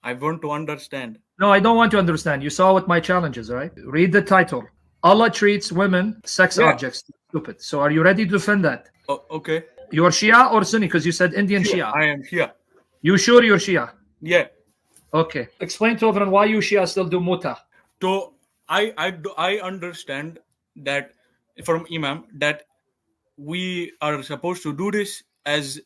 I want to understand. No, I don't want to understand. You saw what my challenge is, right? Read the title. Allah treats women sex objects. Stupid. So are you ready to defend that? Oh, okay. You're Shia or Sunni? Because you said Indian Shia. I am Shia. You sure you're Shia? Yeah. Okay. Explain to everyone why you Shia still do muta. So I understand that from Imam that we are supposed to do this as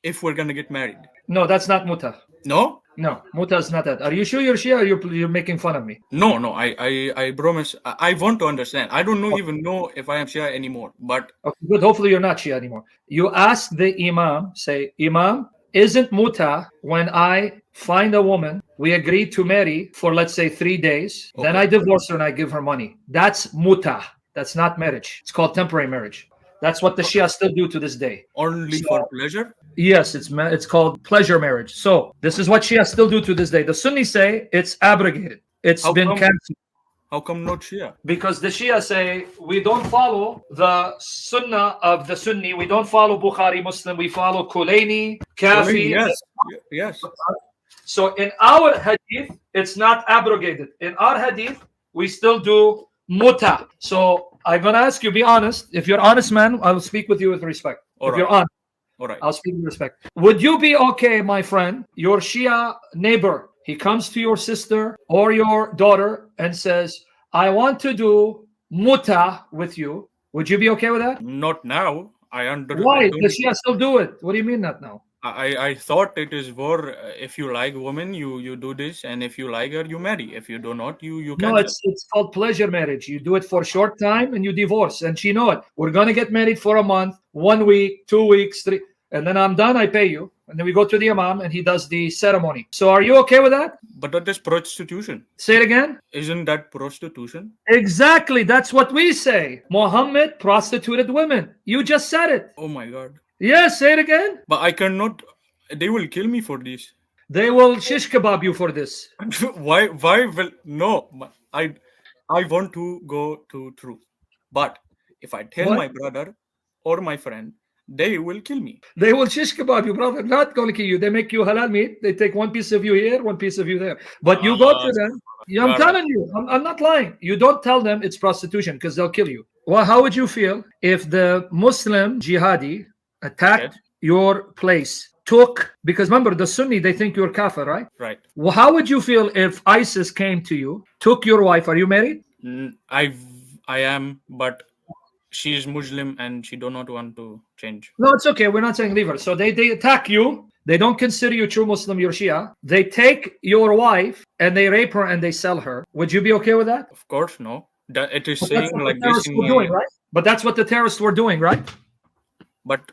if we're gonna get married. No, that's not muta. No? No, muta is not that. Are you sure you're Shia or you're making fun of me? No. I promise. I want to understand. I don't even know if I am Shia anymore. But okay, good. Hopefully you're not Shia anymore. You ask the Imam, say, Imam, isn't muta when I find a woman, we agree to marry for, let's say, 3 days, then I divorce her and I give her money. That's muta. That's not marriage. It's called temporary marriage. That's what the Shia still do to this day. Only for pleasure? Yes, it's called pleasure marriage. So this is what Shia still do to this day. The Sunnis say it's abrogated. It's been canceled. How come not Shia? Because the Shia say we don't follow the Sunnah of the Sunni. We don't follow Bukhari Muslim. We follow Kulaini, Kafi. Yes. So in our hadith, it's not abrogated. In our hadith, we still do muta. So I'm going to ask you, be honest. If you're honest, man, I'll speak with you with respect. You're honest, all right, I'll speak with respect. Would you be okay, my friend, your Shia neighbor, he comes to your sister or your daughter and says, I want to do muta with you. Would you be okay with that? Not now. Why? The Shia still do it. What do you mean not now? I thought it is for if you like woman, you do this, and if you like her, you marry. If you do not, you can't. No, it's called pleasure marriage. You do it for a short time and you divorce. And she know it. We're gonna get married for a month, 1 week, 2 weeks, 3, and then I'm done. I pay you, and then we go to the Imam and he does the ceremony. So are you okay with that? But that is prostitution. Say it again. Isn't that prostitution? Exactly. That's what we say. Muhammad prostituted women. You just said it. Oh my God. Yes, say it again. But I cannot. They will kill me for this. They will shish kebab you for this. Why will no? I want to go to truth. But if I tell my brother or my friend, they will kill me. They will shish kebab you, brother. Not going to kill you. They make you halal meat. They take one piece of you here, one piece of you there. But you go to them. I'm telling you. I'm not lying. You don't tell them it's prostitution because they'll kill you. Well, how would you feel if the Muslim jihadi attacked your place, because remember the Sunni, they think you're kafir, right? Right. Well, how would you feel if ISIS came to you, took your wife? Are you married? I am, but she is Muslim and she do not want to change. No, it's okay. We're not saying leave her. So they attack you. They don't consider you true Muslim, you're Shia. They take your wife and they rape her and they sell her. Would you be okay with that? Of course, no. It is saying like this. Doing, right? But that's what the terrorists were doing, right? But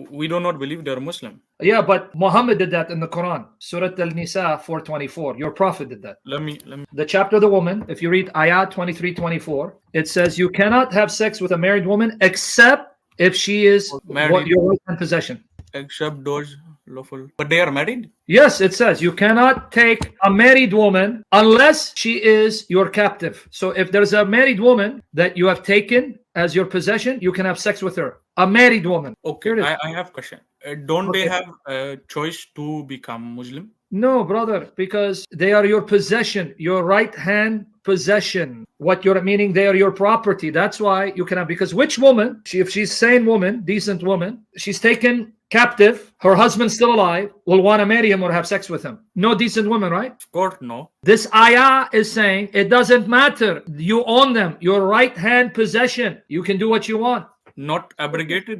we do not believe they're Muslim. Yeah, but Muhammad did that in the Quran. Surah Al-Nisa 4:24. Your prophet did that. Let me. The chapter of the woman, if you read ayat 23-24, it says you cannot have sex with a married woman except if she is married, your wife in possession. Except those lawful. But they are married? Yes, it says you cannot take a married woman unless she is your captive. So if there's a married woman that you have taken as your possession, you can have sex with her. A married woman. Okay, I have a question. Don't they have a choice to become Muslim? No, brother, because they are your possession, your right hand possession. What you're meaning, they are your property. That's why you can have, because which woman, if she's sane woman, decent woman, she's taken captive, her husband's still alive, will want to marry him or have sex with him. No decent woman, right? Of course, no. This ayah is saying it doesn't matter. You own them, your right hand possession. You can do what you want. Not abrogated?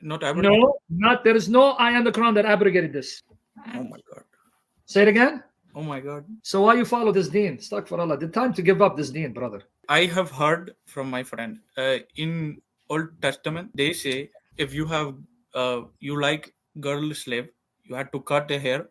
Not abrogated? No, there is no ayah in the Quran that abrogated this. Oh my God. Say it again. Oh my God. So why you follow this deen? Astaghfirullah. The time to give up this deen, brother. I have heard from my friend in Old Testament, they say if you have you like girl slave, you had to cut the hair.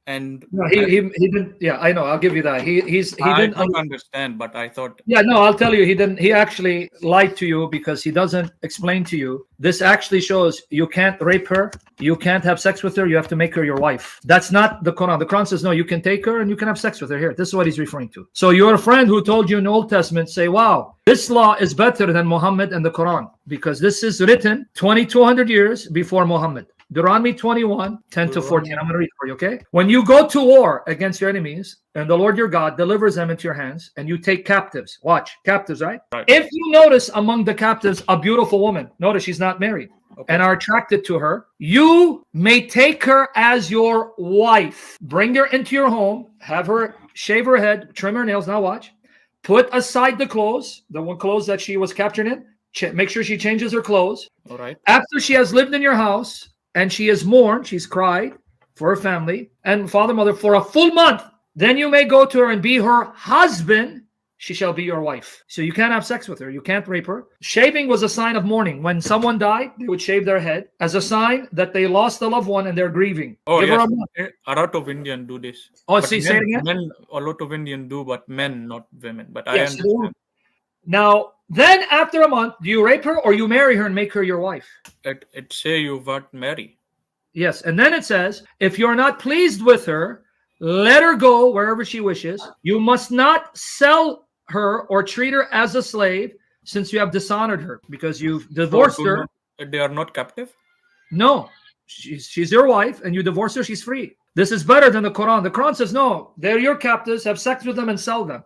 And no, he didn't. Yeah, I know. I'll give you that. He didn't understand, but I thought. Yeah, no, I'll tell you. He didn't. He actually lied to you because he doesn't explain to you. This actually shows you can't rape her. You can't have sex with her. You have to make her your wife. That's not the Quran. The Quran says no. You can take her and you can have sex with her. Here, this is what he's referring to. So your friend who told you in the Old Testament say, "Wow, this law is better than Muhammad and the Quran because this is written 2,200 years before Muhammad." Deuteronomy 21, 10 to 14. I'm going to read for you, okay? When you go to war against your enemies, and the Lord your God delivers them into your hands, and you take captives. Watch, captives, right? If you notice among the captives a beautiful woman, notice she's not married, and are attracted to her, you may take her as your wife. Bring her into your home, have her shave her head, trim her nails. Now watch. Put aside the clothes, the one clothes that she was captured in. Make sure she changes her clothes. All right. After she has lived in your house and she has mourned, she's cried for her family and father, mother for a full month, then you may go to her and be her husband. She shall be your wife. So you can't have sex with her. You can't rape her. Shaving was a sign of mourning. When someone died, they would shave their head as a sign that they lost a loved one and they're grieving. Oh, yes. A lot of Indians do this. Oh, see, say it again? Men, a lot of Indians do, but men, not women. But yes, I understand. Now, then after a month, do you rape her or you marry her and make her your wife? It say you what marry. Yes, and then it says, if you're not pleased with her, let her go wherever she wishes. You must not sell her or treat her as a slave, since you have dishonored her because you've divorced her. They are not captive? No, she's your wife and you divorce her, she's free. This is better than the Quran. The Quran says, no, they're your captives, have sex with them and sell them.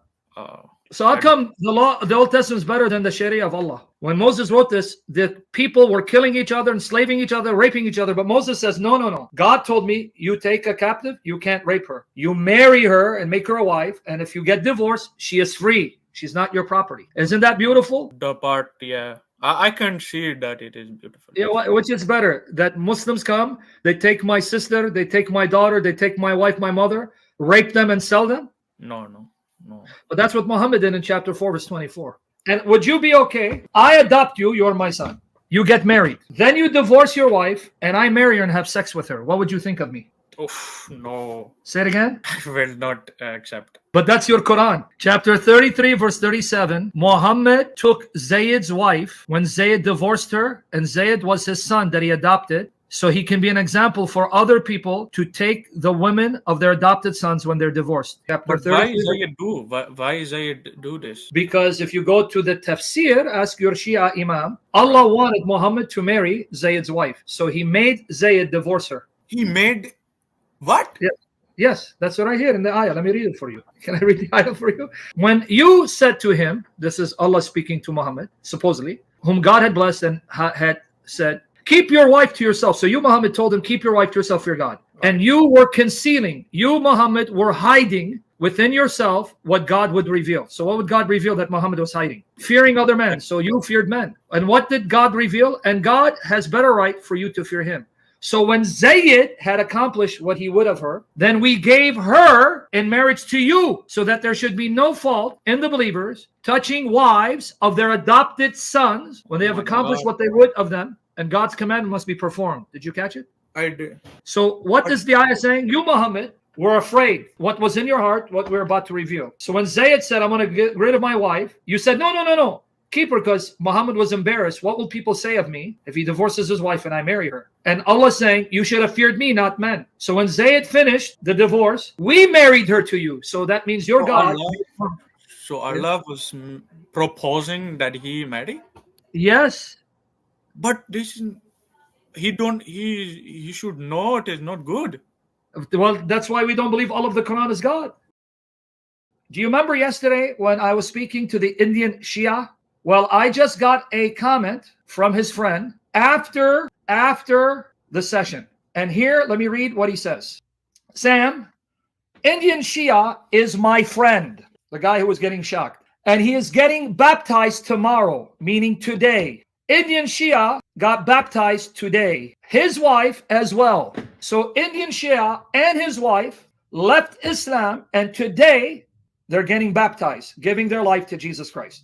So how come the Old Testament is better than the Sharia of Allah? When Moses wrote this, the people were killing each other, enslaving each other, raping each other. But Moses says, no. God told me, you take a captive, you can't rape her. You marry her and make her a wife. And if you get divorced, she is free. She's not your property. Isn't that beautiful? The part, yeah. I can see that it is beautiful. Yeah, which is better? That Muslims come, they take my sister, they take my daughter, they take my wife, my mother, rape them and sell them? No. But that's what Muhammad did in chapter 4, verse 24. And would you be okay? I adopt you, you're my son. You get married. Then you divorce your wife, and I marry her and have sex with her. What would you think of me? Oof, no. Say it again. I will not accept. But that's your Quran. Chapter 33, verse 37. Muhammad took Zayd's wife when Zayd divorced her, and Zayd was his son that he adopted. So he can be an example for other people to take the women of their adopted sons when they're divorced. But why Zayd do? Why Zayd do this? Because if you go to the tafsir, ask your Shia Imam, Allah wanted Muhammad to marry Zayd's wife. So he made Zayd divorce her. He made what? Yeah. Yes, that's what I hear in the ayah. Let me read it for you. Can I read the ayah for you? When you said to him, this is Allah speaking to Muhammad, supposedly, whom God had blessed and had said, keep your wife to yourself. So you, Muhammad, told him, keep your wife to yourself for your God. And you were concealing. You, Muhammad, were hiding within yourself what God would reveal. So what would God reveal that Muhammad was hiding? Fearing other men. So you feared men. And what did God reveal? And God has better right for you to fear him. So when Zayd had accomplished what he would of her, then we gave her in marriage to you, so that there should be no fault in the believers touching wives of their adopted sons when they have accomplished what they would of them. And God's command must be performed. Did you catch it? I did. So what is the ayah saying? You, Muhammad, were afraid what was in your heart, what we're about to reveal. So when Zayd said, I'm going to get rid of my wife, you said, no. Keep her, because Muhammad was embarrassed. What will people say of me if he divorces his wife and I marry her? And Allah saying, you should have feared me, not men. So when Zayd finished the divorce, we married her to you. So that means your God. Allah was proposing that he marry? Yes. But this he should know it is not good. Well, that's why we don't believe all of the Quran is God. Do you remember yesterday when I was speaking to the Indian Shia? Well, I just got a comment from his friend after the session. And here, let me read what he says. Sam, Indian Shia is my friend, the guy who was getting shocked. And he is getting baptized tomorrow, meaning today. Indian Shia got baptized today. His wife as well. So Indian Shia and his wife left Islam, and today they're getting baptized, giving their life to Jesus Christ.